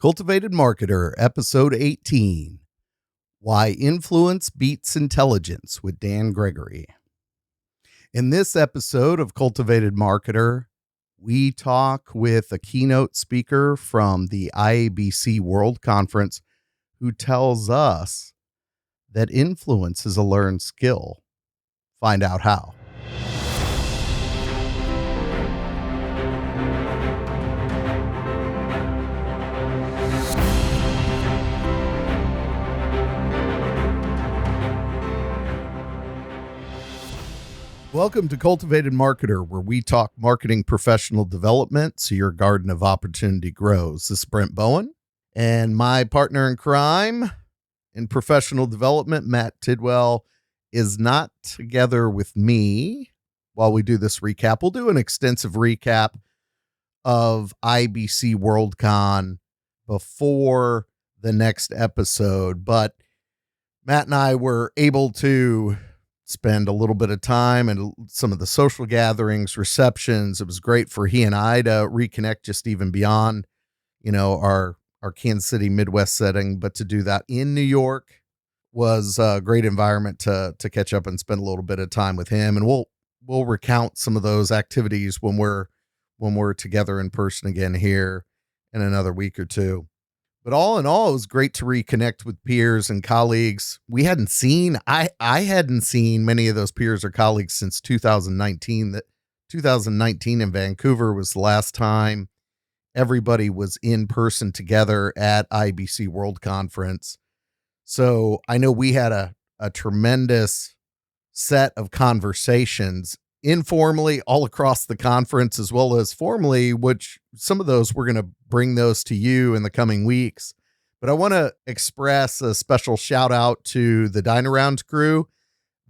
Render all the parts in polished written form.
Cultivated Marketer, Episode 18, Why Influence Beats Intelligence with Dan Gregory. In this episode of Cultivated Marketer, we talk with a keynote speaker from the IABC World Conference who tells us that influence is a learned skill. Find out how. Welcome to Cultivated Marketer, where we talk marketing professional development so your garden of opportunity grows. This is Brent Bowen, and my partner in crime in professional development, Matt Tidwell, is not together with me while we do this recap. We'll do an extensive recap of IBC WorldCon before the next episode, but Matt and I were able to spend a little bit of time and some of the social gatherings, receptions. It was great for he and I to reconnect just even beyond, our Kansas City Midwest setting, but to do that in New York was a great environment to catch up and spend a little bit of time with him. And we'll recount some of those activities when we're together in person again here in another week or two. But all in all, it was great to reconnect with peers and colleagues we hadn't seen. I hadn't seen many of those peers or colleagues since 2019. That 2019 in Vancouver was the last time everybody was in person together at IBC World Conference. So I know we had a tremendous set of conversations informally all across the conference, as well as formally, which some of those we're going to bring those to you in the coming weeks. But I want to express a special shout out to the Dine Around crew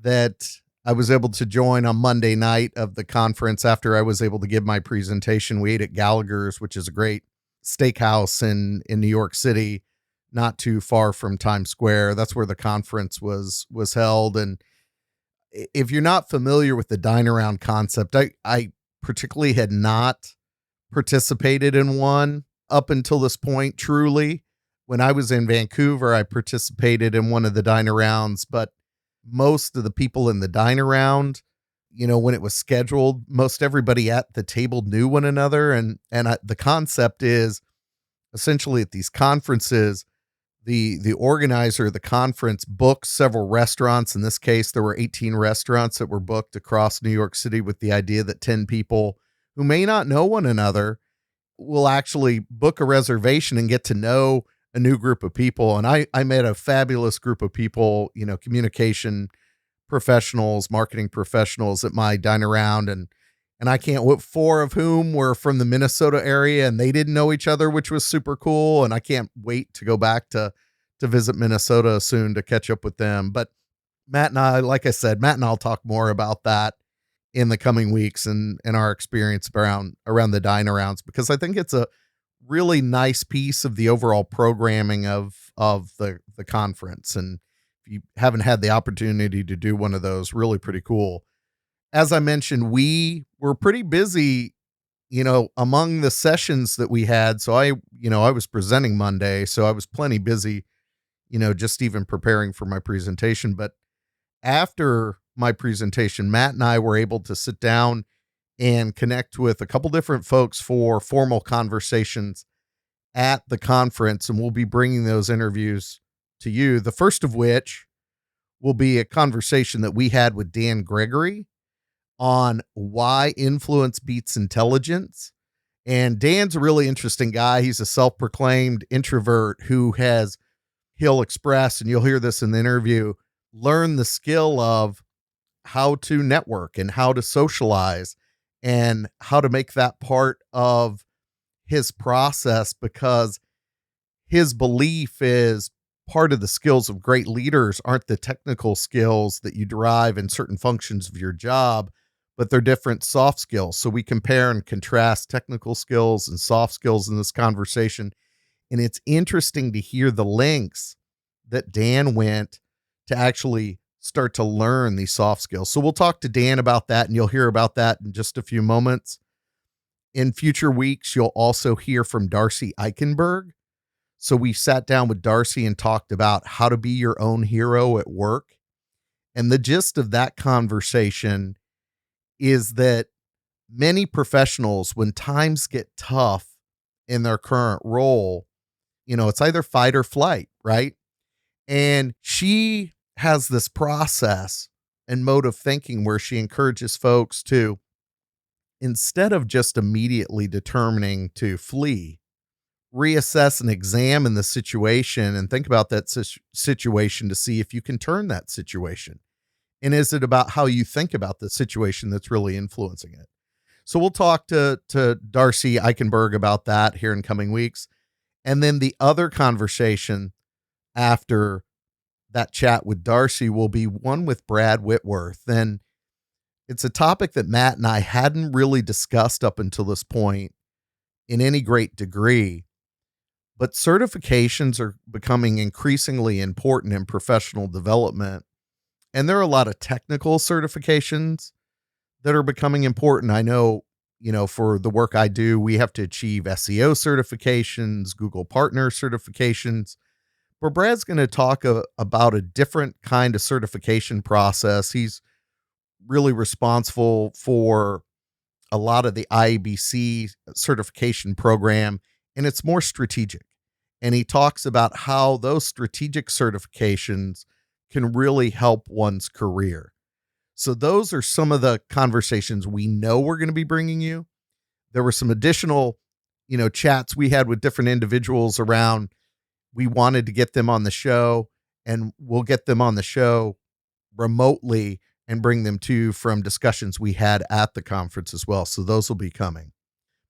that I was able to join on Monday night of the conference after I was able to give my presentation. We ate at Gallagher's, which is a great steakhouse in New York City, not too far from Times Square. That's where the conference was held. And if you're not familiar with the Dine Around concept, I particularly had not participated in one up until this point, truly. When I was in Vancouver, I participated in one of the Dine Arounds, but most of the people in the Dine Around, when it was scheduled, most everybody at the table knew one another. And the concept is essentially at these conferences, the organizer of the conference booked several restaurants. In this case, there were 18 restaurants that were booked across New York City with the idea that 10 people who may not know one another will actually book a reservation and get to know a new group of people. And I met a fabulous group of people, communication professionals, marketing professionals at my Dine Around. And I can't wait, 4 of whom were from the Minnesota area and they didn't know each other, which was super cool. And I can't wait to go back to visit Minnesota soon to catch up with them. But Matt and I, like I said, Matt and I'll talk more about that in the coming weeks and our experience around the Dine Arounds, because I think it's a really nice piece of the overall programming of the conference. And if you haven't had the opportunity to do one of those, really pretty cool. As I mentioned, we were pretty busy, among the sessions that we had. So I was presenting Monday, so I was plenty busy, just even preparing for my presentation. But after my presentation, Matt and I were able to sit down and connect with a couple different folks for formal conversations at the conference. And we'll be bringing those interviews to you. The first of which will be a conversation that we had with Dan Gregory on why influence beats intelligence. And Dan's a really interesting guy. He's a self-proclaimed introvert who he'll express, and you'll hear this in the interview, learn the skill of how to network and how to socialize and how to make that part of his process, because his belief is part of the skills of great leaders aren't the technical skills that you derive in certain functions of your job, but they're different soft skills. So we compare and contrast technical skills and soft skills in this conversation. And it's interesting to hear the lengths that Dan went to actually start to learn these soft skills. So we'll talk to Dan about that, and you'll hear about that in just a few moments. In future weeks, you'll also hear from Darcy Eichenberg, So we sat down with Darcy and talked about how to be your own hero at work. And the gist of that conversation is that many professionals, when times get tough in their current role, it's either fight or flight, right? And she has this process and mode of thinking where she encourages folks to, instead of just immediately determining to flee, reassess and examine the situation and think about that situation to see if you can turn that situation. And is it about how you think about the situation that's really influencing it? So we'll talk to Darcy Eichenberg about that here in coming weeks. And then the other conversation after that chat with Darcy will be one with Brad Whitworth. And it's a topic that Matt and I hadn't really discussed up until this point in any great degree. But certifications are becoming increasingly important in professional development. And there are a lot of technical certifications that are becoming important. I know, for the work I do, we have to achieve SEO certifications, Google Partner certifications. But Brad's going to talk about a different kind of certification process. He's really responsible for a lot of the IABC certification program, and it's more strategic. And he talks about how those strategic certifications can really help one's career. So those are some of the conversations we know we're going to be bringing you. There were some additional, chats we had with different individuals around. We wanted to get them on the show, and we'll get them on the show remotely and bring them to you from discussions we had at the conference as well. So those will be coming.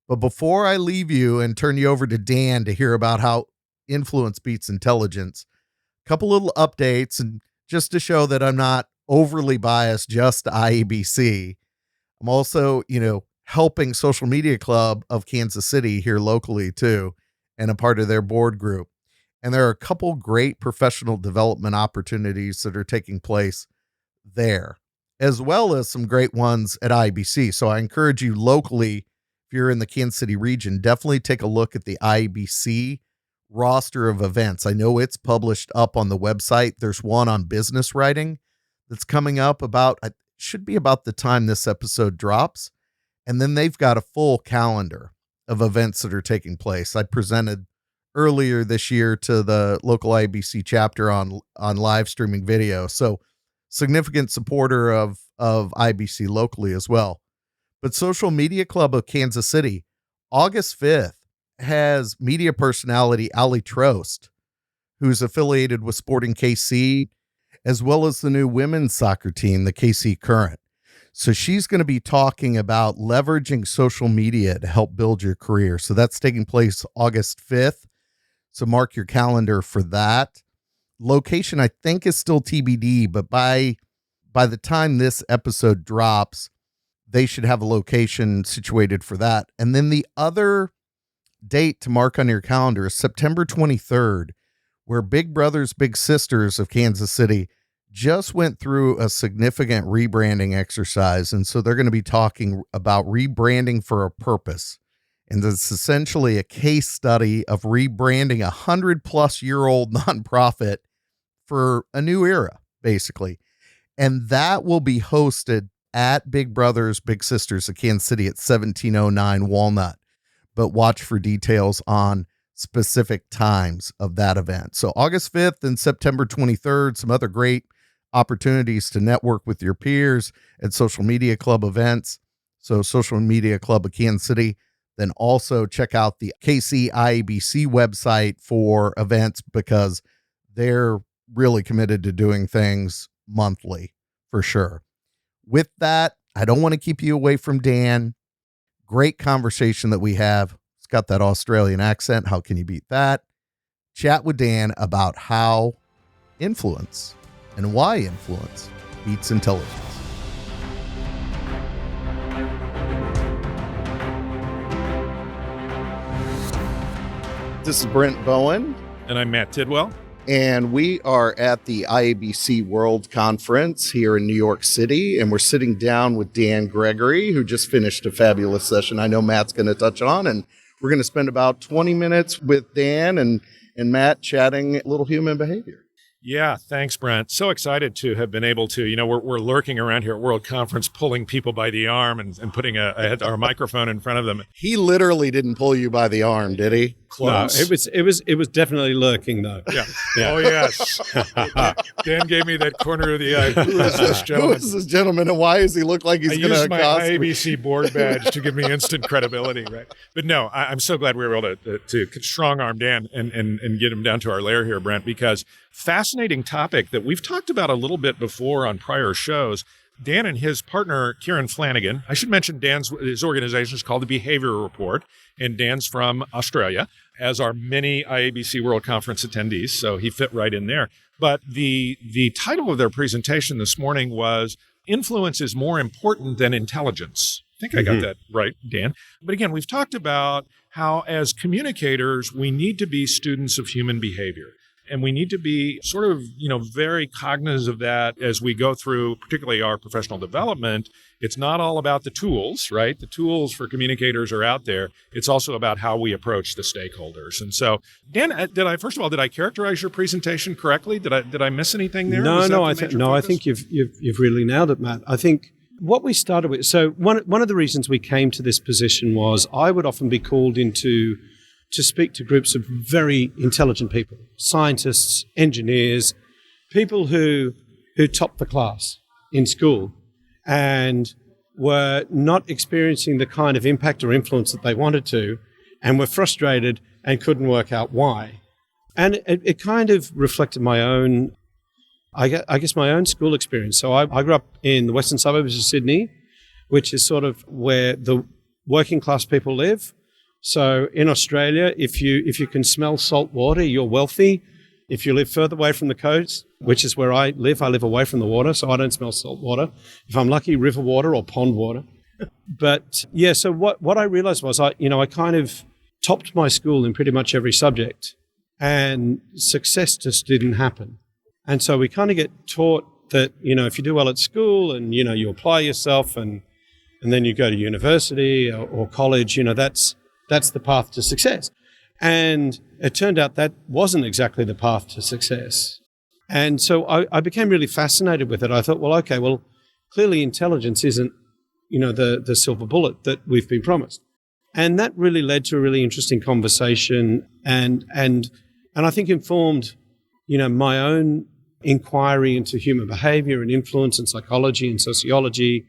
But before I leave you and turn you over to Dan to hear about how influence beats intelligence, a couple little updates, and just to show that I'm not overly biased just to IABC. I'm also, helping Social Media Club of Kansas City here locally too, and a part of their board group. And there are a couple great professional development opportunities that are taking place there, as well as some great ones at IABC. So I encourage you locally, if you're in the Kansas City region, definitely take a look at the IABC roster of events. I know it's published up on the website. There's one on business writing that's coming up should be about the time this episode drops. And then they've got a full calendar of events that are taking place. I presented earlier this year to the local IABC chapter on live streaming video. So significant supporter of IABC locally as well. But Social Media Club of Kansas City, August 5th, has media personality Ali Trost, who's affiliated with Sporting KC, as well as the new women's soccer team, the KC Current. So she's going to be talking about leveraging social media to help build your career. So that's taking place August 5th. So mark your calendar for that. Location, I think, is still TBD, but by the time this episode drops, they should have a location situated for that. And then the other date to mark on your calendar is September 23rd, where Big Brothers Big Sisters of Kansas City just went through a significant rebranding exercise. And so they're going to be talking about rebranding for a purpose. And it's essentially a case study of rebranding a 100-plus-year-old nonprofit for a new era, basically. And that will be hosted at Big Brothers Big Sisters of Kansas City at 1709 Walnut. But watch for details on specific times of that event. So August 5th and September 23rd, some other great opportunities to network with your peers at Social Media Club events. So Social Media Club of Kansas City. Then also check out the KC IABC website for events, because they're really committed to doing things monthly for sure. With that, I don't want to keep you away from Dan. Great conversation that we have. It's got that Australian accent. How can you beat that? Chat with Dan about how influence and why influence beats intelligence. This is Brent Bowen. And I'm Matt Tidwell. And we are at the IABC World Conference here in New York City. And we're sitting down with Dan Gregory, who just finished a fabulous session I know Matt's going to touch on. And We're going to spend about 20 minutes with Dan and Matt chatting a little human behavior. Yeah, thanks, Brent. So excited to have been able to, we're lurking around here at World Conference, pulling people by the arm and putting our microphone in front of them. He literally didn't pull you by the arm, did he? Close. No, it was definitely lurking though. Yeah. Oh yes. Dan gave me that corner of the eye. Who is this gentleman? Who is this gentleman, and why does he look like he's going to accost accost me? I me? used my IABC board badge to give me instant credibility, right? But no, I'm so glad we were able to strong arm Dan and get him down to our lair here, Brent, because fascinating topic that we've talked about a little bit before on prior shows. Dan and his partner, Kieran Flanagan, I should mention his organization is called the Behaviour Report, and Dan's from Australia, as are many IABC World Conference attendees, so he fit right in there. But the title of their presentation this morning was Influence is More Important Than Intelligence. I think I got that right, Dan. But again, we've talked about how as communicators, we need to be students of human behavior. And we need to be sort of, very cognizant of that as we go through, particularly our professional development. It's not all about the tools, right? The tools for communicators are out there. It's also about how we approach the stakeholders. And so, Dan, first of all, did I characterize your presentation correctly? Did I miss anything there? I think you've really nailed it, Matt. I think what we started with. So one of the reasons we came to this position was I would often be called to speak to groups of very intelligent people, scientists, engineers, people who topped the class in school and were not experiencing the kind of impact or influence that they wanted to and were frustrated and couldn't work out why. And it kind of reflected my own, I guess my own school experience. So I grew up in the western suburbs of Sydney, which is sort of where the working class people live. So in Australia, if you can smell salt water, you're wealthy. If you live further away from the coast, which is where I live away from the water, so I don't smell salt water. If I'm lucky, river water or pond water. But yeah, so what I realized was I kind of topped my school in pretty much every subject, and success just didn't happen. And so we kind of get taught that, if you do well at school and, you apply yourself and then you go to university or college, that's the path to success. And it turned out that wasn't exactly the path to success. And so I became really fascinated with it. I thought, clearly intelligence isn't, the silver bullet that we've been promised. And that really led to a really interesting conversation and I think informed, my own inquiry into human behavior and influence and psychology and sociology,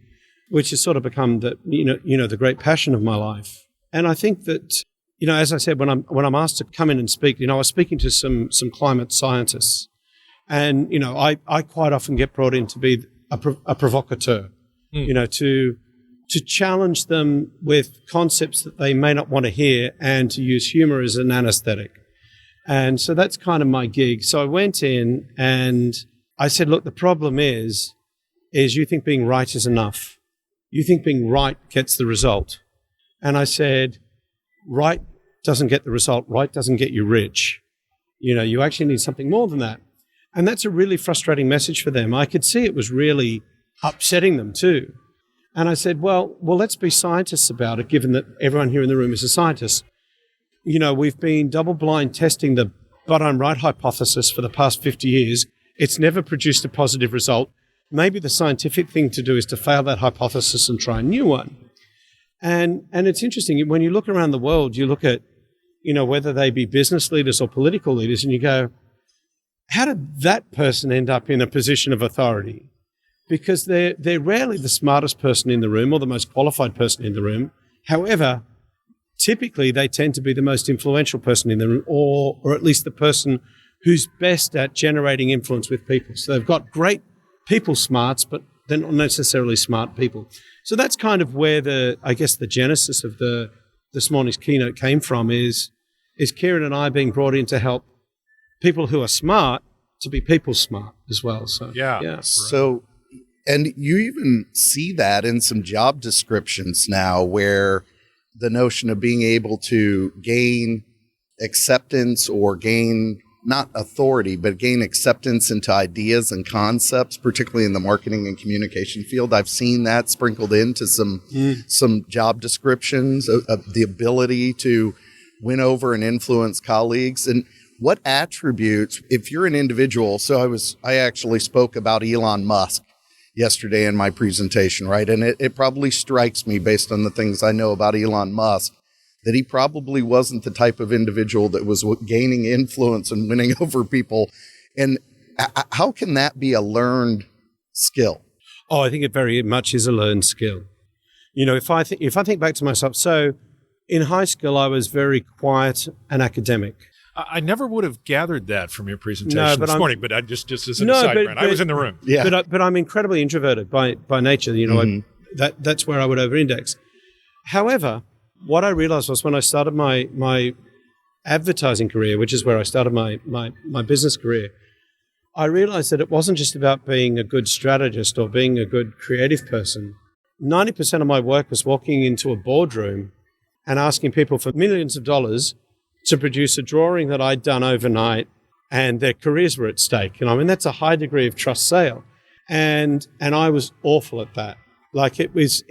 which has sort of become the great passion of my life. And I think that, as I said, when I'm asked to come in and speak, I was speaking to some climate scientists, and I quite often get brought in to be a provocateur, to challenge them with concepts that they may not want to hear, and to use humor as an anesthetic. And so that's kind of my gig. So I went in and I said, look, the problem is you think being right is enough. You think being right gets the result. And I said, right doesn't get the result. Right doesn't get you rich. You actually need something more than that. And that's a really frustrating message for them. I could see it was really upsetting them too. And I said, well, let's be scientists about it, given that everyone here in the room is a scientist. We've been double-blind testing the but I'm right hypothesis for the past 50 years. It's never produced a positive result. Maybe the scientific thing to do is to fail that hypothesis and try a new one. And it's interesting, when you look around the world, you look at, whether they be business leaders or political leaders, and you go, how did that person end up in a position of authority? Because they're rarely the smartest person in the room or the most qualified person in the room. However, typically they tend to be the most influential person in the room, or at least the person who's best at generating influence with people. So they've got great people smarts, but they're not necessarily smart people. So that's kind of where the genesis of this morning's keynote came from is Kieran and I being brought in to help people who are smart to be people smart as well. So yeah. Right. So, and you even see that in some job descriptions now, where the notion of being able to gain acceptance or gain not authority, but gain acceptance into ideas and concepts, particularly in the marketing and communication field. I've seen that sprinkled into some job descriptions of the ability to win over and influence colleagues. And what attributes, if you're an individual, so I actually spoke about Elon Musk yesterday in my presentation, right? And it probably strikes me, based on the things I know about Elon Musk, that he probably wasn't the type of individual that was gaining influence and winning over people. And how can that be a learned skill? Oh, I think it very much is a learned skill. You know, if I think back to myself, so in high school, I was very quiet and academic. I nenever would have gathered that from your presentation this morning, but I just as an aside, Brent, I was in the room. Yeah. But I'm incredibly introverted by nature. You know, that's where I would over-index. However, what I realized was when I started my advertising career, which is where I started my business career, I realized that it wasn't just about being a good strategist or being a good creative person. 90% of my work was walking into a boardroom and asking people for millions of dollars to produce a drawing that I'd done overnight, and their careers were at stake. And I mean, that's a high degree of trust sale. And I was awful at that. Like it was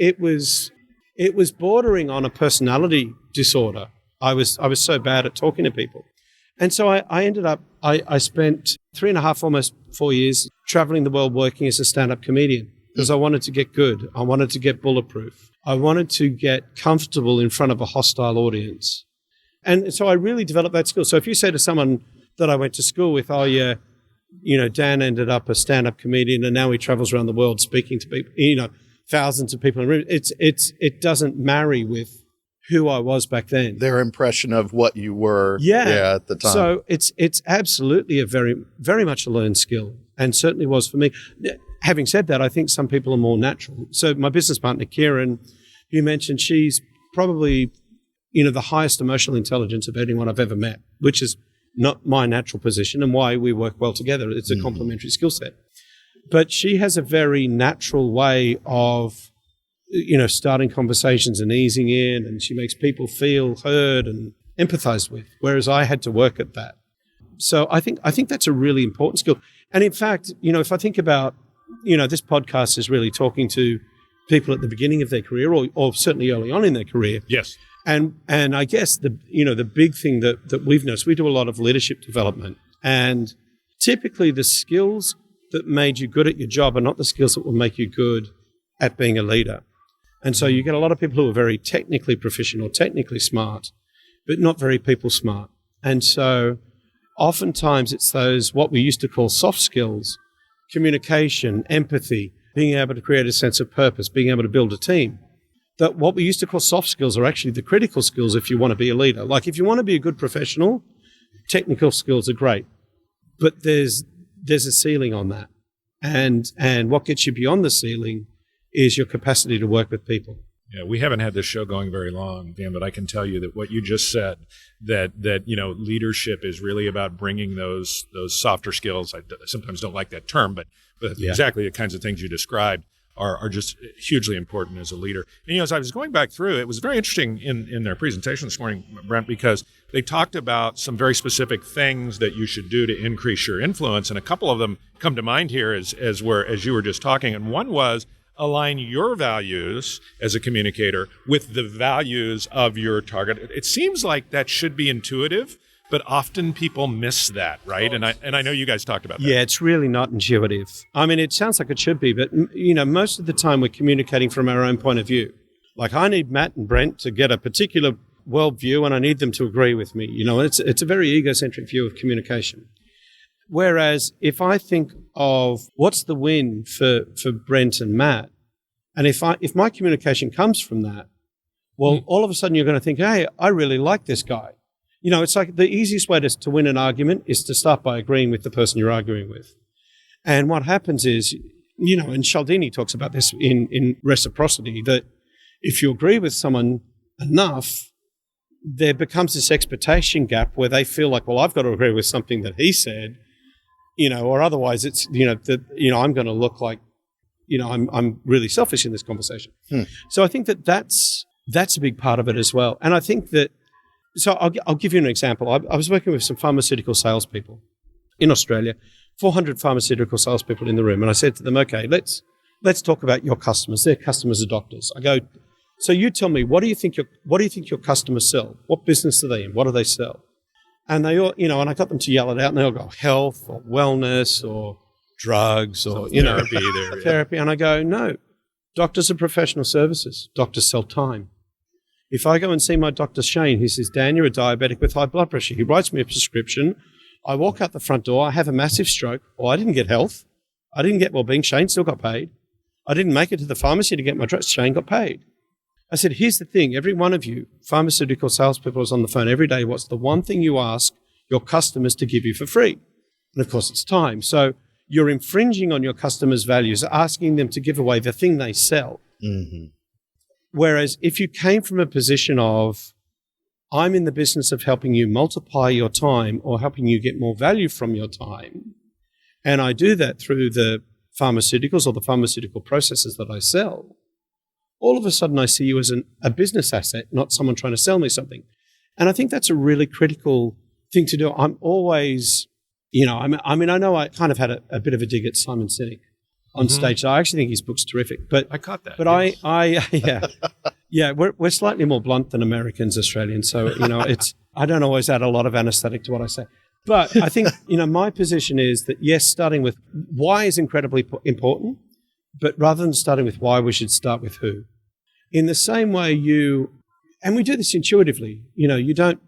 bordering on a personality disorder. I was so bad at talking to people. And so I ended up, I spent 3.5, almost 4 years traveling the world working as a stand-up comedian because I wanted to get good. I wanted to get bulletproof. I wanted to get comfortable in front of a hostile audience. And so I really developed that skill. So if you say to someone that I went to school with, oh yeah, you know, Dan ended up a stand-up comedian and now he travels around the world speaking to people, you know, thousands of people in rooms. It doesn't marry with who I was back then. Their impression of what you were at the time. So it's absolutely a very, very much a learned skill, and certainly was for me. Having said that, I think some people are more natural. So my business partner, Kieran, you mentioned, she's probably, you know, the highest emotional intelligence of anyone I've ever met, which is not my natural position and why we work well together. It's a complementary skill set. But she has a very natural way of, you know, starting conversations and easing in, and she makes people feel heard and empathized with, whereas I had to work at that. So I think that's a really important skill. And in fact, you know, if I think about, you know, this podcast is really talking to people at the beginning of their career or certainly early on in their career. Yes. And I guess the big thing that we've noticed, we do a lot of leadership development, and typically the skills that made you good at your job are not the skills that will make you good at being a leader. And so you get a lot of people who are very technically proficient or technically smart, but not very people smart. And so oftentimes it's those, what we used to call soft skills, communication, empathy, being able to create a sense of purpose, being able to build a team, that what we used to call soft skills are actually the critical skills if you want to be a leader. Like if you want to be a good professional, technical skills are great, but there's a ceiling on that. And what gets you beyond the ceiling is your capacity to work with people. Yeah, we haven't had this show going very long, Dan, but I can tell you that what you just said, that you know, leadership is really about bringing those softer skills. I sometimes don't like that term, but exactly the kinds of things you described are just hugely important as a leader. And, you know, as I was going back through, it was very interesting in their presentation this morning, Brent, because they talked about some very specific things that you should do to increase your influence. And a couple of them come to mind here as you were just talking. And one was align your values as a communicator with the values of your target. It seems like that should be intuitive, but often people miss that, right? And I know you guys talked about that. Yeah, it's really not intuitive. I mean, it sounds like it should be, but, you know, most of the time we're communicating from our own point of view. Like I need Matt and Brent to get a particular worldview and I need them to agree with me. You know, it's a very egocentric view of communication. Whereas if I think of what's the win for Brent and Matt, and if my communication comes from that, well, all of a sudden you're going to think, hey, I really like this guy. You know, it's like the easiest way to win an argument is to start by agreeing with the person you're arguing with. And what happens is, you know, and Cialdini talks about this in Reciprocity, that if you agree with someone enough, there becomes this expectation gap where they feel like, well, I've got to agree with something that he said, you know, or otherwise it's, you know, that, you know, I'm going to look like, you know, I'm really selfish in this conversation. So I think that's a big part of it as well. And I think that So I'll give you an example. I was working with some pharmaceutical salespeople in Australia, 400 pharmaceutical salespeople in the room. And I said to them, okay, let's talk about your customers. Their customers are doctors. I go, so you tell me, what do you think your customers sell? What business are they in? What do they sell? And they all, and I got them to yell it out, and they all go health or wellness or drugs or, therapy. And I go, no, doctors are professional services. Doctors sell time. If I go and see my Dr. Shane, he says, Dan, you're a diabetic with high blood pressure. He writes me a prescription. I walk out the front door. I have a massive stroke. Well, I didn't get health. I didn't get well-being. Shane still got paid. I didn't make it to the pharmacy to get my drugs. Shane got paid. I said, here's the thing. Every one of you pharmaceutical salespeople is on the phone every day. What's the one thing you ask your customers to give you for free? And, of course, it's time. So you're infringing on your customers' values, asking them to give away the thing they sell. Mm-hmm. Whereas if you came from a position of, I'm in the business of helping you multiply your time or helping you get more value from your time, and I do that through the pharmaceuticals or the pharmaceutical processes that I sell, all of a sudden I see you as a business asset, not someone trying to sell me something. And I think that's a really critical thing to do. I'm always, I know I kind of had a bit of a dig at Simon Sinek on stage. I actually think his book's terrific. But I caught that. But yes. We're slightly more blunt than Americans, Australians. So, I don't always add a lot of anesthetic to what I say. But I think, my position is that, yes, starting with why is incredibly important, but rather than starting with why, we should start with who. In the same way and we do this intuitively, you don't,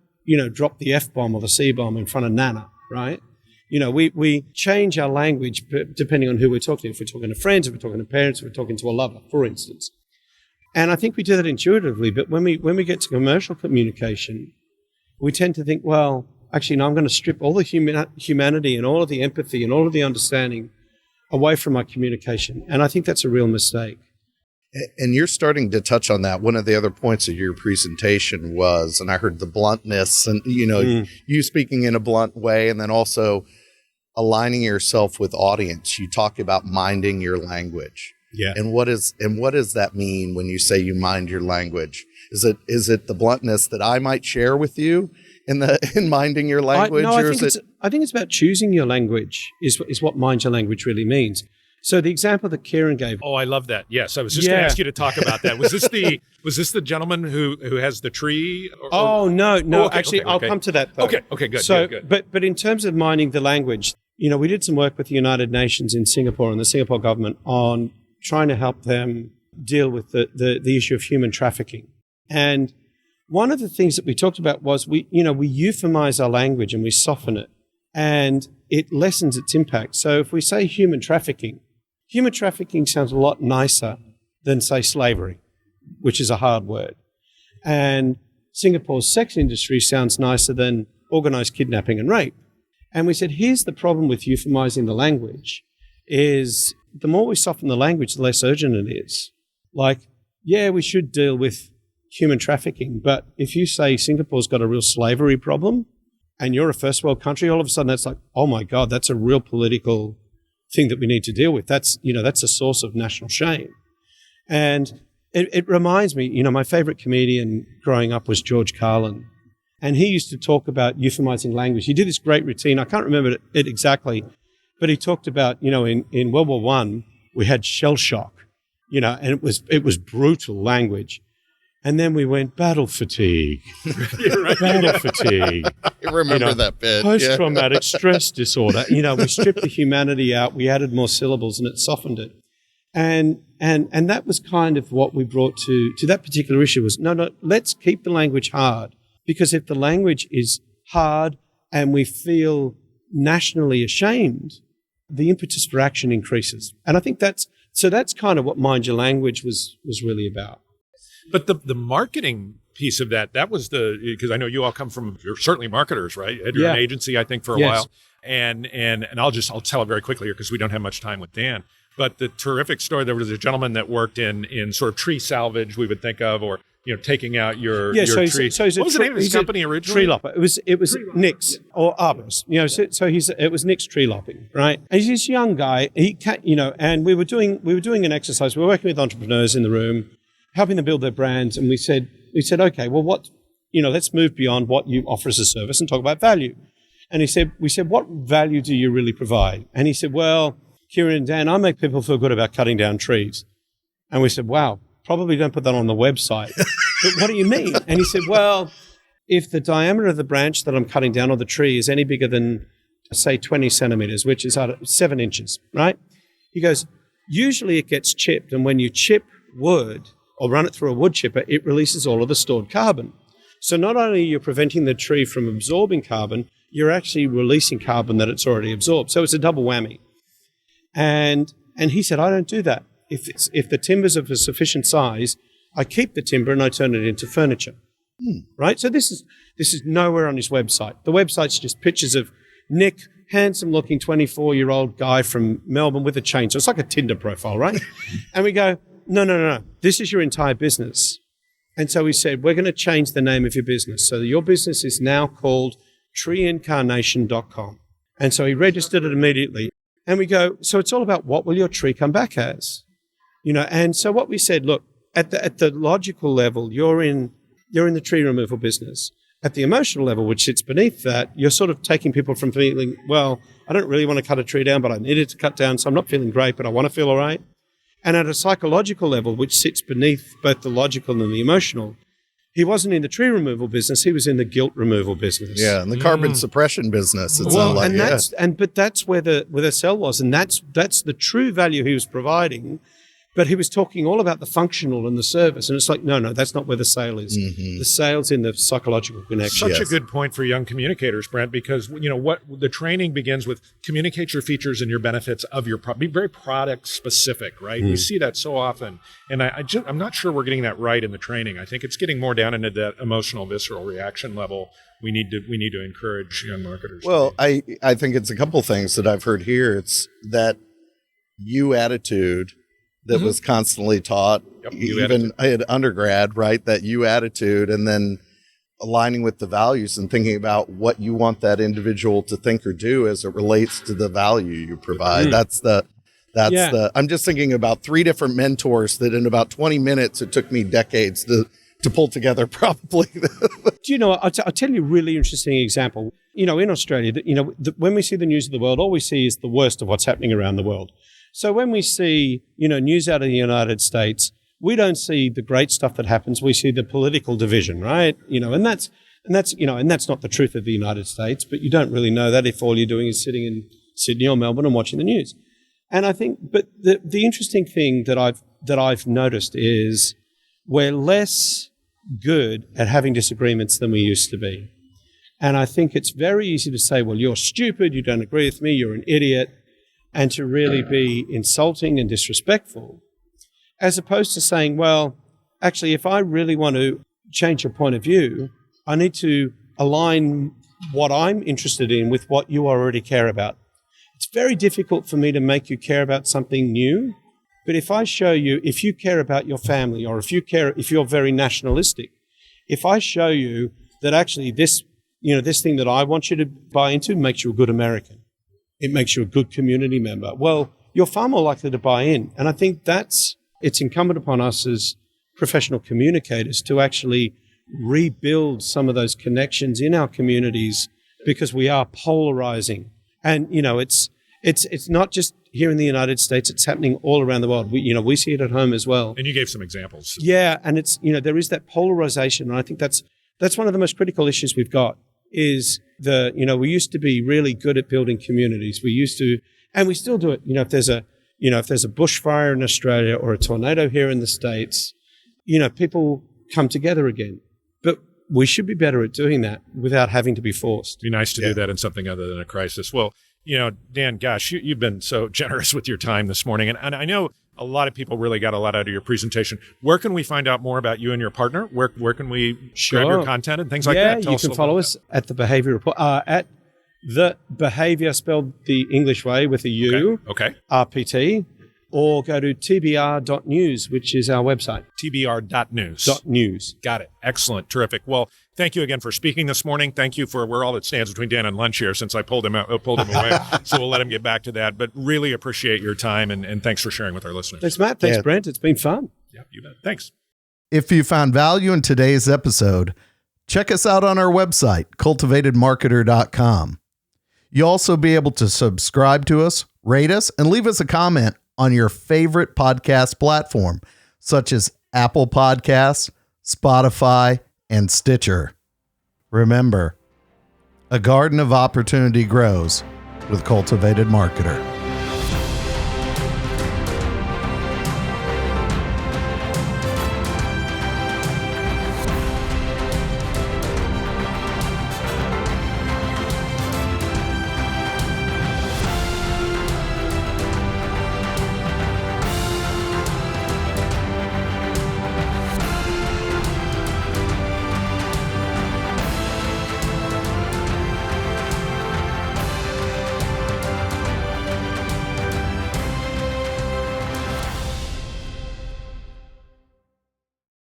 drop the F-bomb or the C-bomb in front of Nana, right? We change our language depending on who we're talking to. If we're talking to friends, if we're talking to parents, if we're talking to a lover, for instance. And I think we do that intuitively, but when we get to commercial communication, we tend to think, well, actually, no, I'm going to strip all the humanity and all of the empathy and all of the understanding away from my communication. And I think that's a real mistake. And you're starting to touch on that. One of the other points of your presentation was, and I heard the bluntness and, you speaking in a blunt way, and then also aligning yourself with audience. You talk about minding your language. Yeah. And what does that mean when you say you mind your language? Is it the bluntness that I might share with you in minding your language? I think it's about choosing your language is what mind your language really means. So the example that Kieran gave. Oh, I love that. Yes, I was just going to ask you to talk about that. Was this the gentleman who has the tree? No. Oh, okay, actually, I'll come to that, though. Okay, good. So, good. But in terms of minding the language, we did some work with the United Nations in Singapore and the Singapore government on trying to help them deal with the issue of human trafficking. And one of the things that we talked about was we euphemize our language and we soften it, and it lessens its impact. So if we say human trafficking sounds a lot nicer than, say, slavery, which is a hard word. And Singapore's sex industry sounds nicer than organized kidnapping and rape. And we said, here's the problem with euphemizing the language, is the more we soften the language, the less urgent it is. Like, yeah, we should deal with human trafficking, but if you say Singapore's got a real slavery problem and you're a first world country, all of a sudden that's like, oh my God, that's a real political thing that we need to deal with. That's a source of national shame. And it reminds me, my favorite comedian growing up was George Carlin. And he used to talk about euphemizing language. He did this great routine. I can't remember it exactly, but he talked about, in World War I, we had shell shock, and it was brutal language. And then we went battle fatigue, battle fatigue. I remember that bit. Post-traumatic stress disorder. We stripped the humanity out. We added more syllables, and it softened it. And that was kind of what we brought to that particular issue was, no, let's keep the language hard. Because if the language is hard and we feel nationally ashamed, the impetus for action increases. And I think that's kind of what Mind Your Language was really about. But the marketing piece of that was because I know you all come from, you're certainly marketers, right? Had your own agency, I think, for a while. And I'll tell it very quickly here because we don't have much time with Dan. But the terrific story, there was a gentleman that worked in sort of tree salvage, we would think of, or taking out your tree. So what was the name of his company originally? Tree lopper. It was Nick's or Arborist. It was Nick's tree lopping, right? And he's this young guy. And we were doing an exercise. We were working with entrepreneurs in the room, helping them build their brands. And we said, okay, well, let's move beyond what you offer as a service and talk about value. And we said, what value do you really provide? And he said, well, Kieran and Dan, I make people feel good about cutting down trees. And we said, wow, probably don't put that on the website. But what do you mean? And he said, well, if the diameter of the branch that I'm cutting down on the tree is any bigger than, say, 20 centimeters, which is 7 inches, right? He goes, usually it gets chipped. And when you chip wood or run it through a wood chipper, it releases all of the stored carbon. So not only are you preventing the tree from absorbing carbon, you're actually releasing carbon that it's already absorbed. So it's a double whammy. And he said, I don't do that. If the timber's of a sufficient size, I keep the timber and I turn it into furniture. Right? So this is nowhere on his website. The website's just pictures of Nick, handsome-looking 24-year-old guy from Melbourne with a chainsaw. It's like a Tinder profile, right? And we go, no. This is your entire business. And so we said, we're going to change the name of your business. So your business is now called treeincarnation.com. And so he registered it immediately. And we go, so it's all about what will your tree come back as? And so what we said, look, at the logical level, you're in the tree removal business. At the emotional level, which sits beneath that, you're sort of taking people from feeling, well, I don't really want to cut a tree down, but I need it to cut down, so I'm not feeling great, but I want to feel all right. And at a psychological level, which sits beneath both the logical and the emotional, he wasn't in the tree removal business. He was in the guilt removal business. Yeah, and the carbon suppression business. But that's where the sell was, and that's the true value he was providing. But he was talking all about the functional and the service, and it's like, no, that's not where the sale is. Mm-hmm. The sale's in the psychological connection. Such a good point for young communicators, Brent, because what the training begins with: communicate your features and your benefits of your product. Be very product specific, right? We see that so often, and I'm not sure we're getting that right in the training. I think it's getting more down into that emotional, visceral reaction level. We need to encourage young marketers. Well, I think it's a couple things that I've heard here. It's that you attitude that was constantly taught, even at undergrad, right? That you attitude, and then aligning with the values and thinking about what you want that individual to think or do as it relates to the value you provide. I'm just thinking about 3 different mentors that in about 20 minutes, it took me decades to pull together probably. Do you know, I'll tell you a really interesting example. In Australia, when we see the news of the world, all we see is the worst of what's happening around the world. So when we see, news out of the United States, we don't see the great stuff that happens. We see the political division, right? And that's not the truth of the United States, but you don't really know that if all you're doing is sitting in Sydney or Melbourne and watching the news. And I think, but the interesting thing that I've noticed is we're less good at having disagreements than we used to be. And I think it's very easy to say, well, you're stupid, you don't agree with me, you're an idiot, and to really be insulting and disrespectful, as opposed to saying, well, actually, if I really want to change your point of view, I need to align what I'm interested in with what you already care about. It's very difficult for me to make you care about something new, but if I show you, if you care about your family, or if you're very nationalistic, if I show you that actually this thing that I want you to buy into makes you a good American, it makes you a good community member, well, you're far more likely to buy in. And I think it's incumbent upon us as professional communicators to actually rebuild some of those connections in our communities, because we are polarizing. And, it's not just here in the United States, it's happening all around the world. We see it at home as well. And you gave some examples. Yeah. And it's, there is that polarization. And I think that's one of the most critical issues we've got. Is we used to be really good at building communities. We used to, and we still do it. If there's a bushfire in Australia or a tornado here in the States, people come together again. But we should be better at doing that without having to be forced. It'd be nice to do that in something other than a crisis. Well, Dan, gosh, you've been so generous with your time this morning. And I know a lot of people really got a lot out of your presentation. Where can we find out more about you and your partner? Where can we grab your content and things like that? Yeah, you can follow us at the Behaviour Report, at the Behaviour, spelled the English way with a U, okay. RPT, or go to tbr.news, which is our website. tbr.news. Got it. Excellent. Terrific. Well, thank you again for speaking this morning. Thank you for, we're all that stands between Dan and lunch here since I pulled him away. So we'll let him get back to that. But really appreciate your time, and thanks for sharing with our listeners. Thanks, Matt. Thanks, Brent. It's been fun. Yeah, you bet. Thanks. If you found value in today's episode, Check us out on our website, cultivatedmarketer.com. You'll also be able to subscribe to us, rate us, and leave us a comment on your favorite podcast platform, such as Apple Podcasts, Spotify, and Stitcher. Remember, a garden of opportunity grows with Cultivated Marketer.